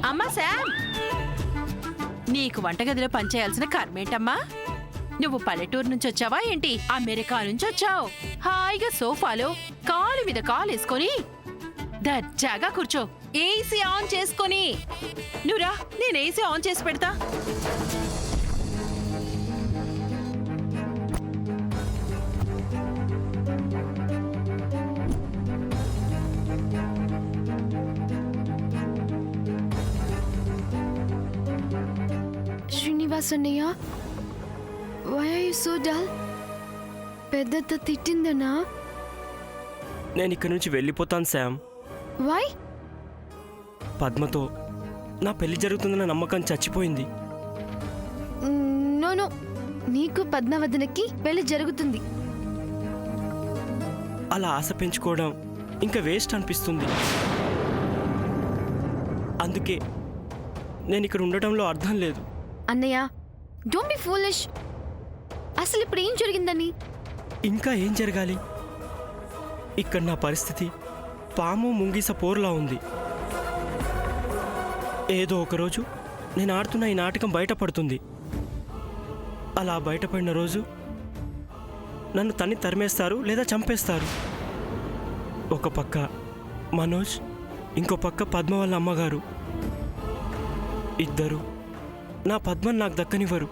అమ్మా శామ్, నీకు వంటగదిలో పనిచేయాల్సిన కర్మేంటమ్మా? నువ్వు పల్లెటూరు నుంచి వచ్చావా ఏంటి? అమెరికా నుంచి వచ్చావు. హాయిగా సోఫాలో కాలు మీద కాలు వేసుకొని దర్జాగా కూర్చో. ఏసీ ఆన్ చేసుకొని. నువ్వురా, నేను ఏసీ ఆన్ చేసి పెడతా. శ్రీనివాస్ అన్నయ్య, why are you so dull? పెద్దత్త తిట్టిందనా? నేను ఇక్కడి నుంచి వెళ్ళిపోతాను శామ్. వై? పద్మతో నా పెళ్లి జరుగుతుందన్న నమ్మకం చచ్చిపోయింది. నో, నీకు పద్మావదనకి పెళ్లి జరుగుతుంది. అలా ఆశ పెంచుకోవడం ఇంకా వేస్ట్ అనిపిస్తుంది. అందుకే నేను ఇక్కడ ఉండటంలో అర్థం లేదు. అన్నయ్య, డోంట్ బి ఫూలిష్. అసలు ఇప్పుడు ఏం జరిగిందని? ఇంకా ఏం జరగాలి? ఇక్కడ నా పరిస్థితి పాము ముంగిస పోరులా ఉంది. ఏదో ఒకరోజు నేను ఆడుతున్న ఈ నాటకం బయటపడుతుంది. అలా బయటపడిన రోజు నన్ను తరిమేస్తారు లేదా చంపేస్తారు. ఒక పక్క మనోజ్, ఇంకో పక్క పద్మ వాళ్ళ అమ్మగారు. ఇద్దరు నా పద్మను నాకు దక్కనివ్వరు.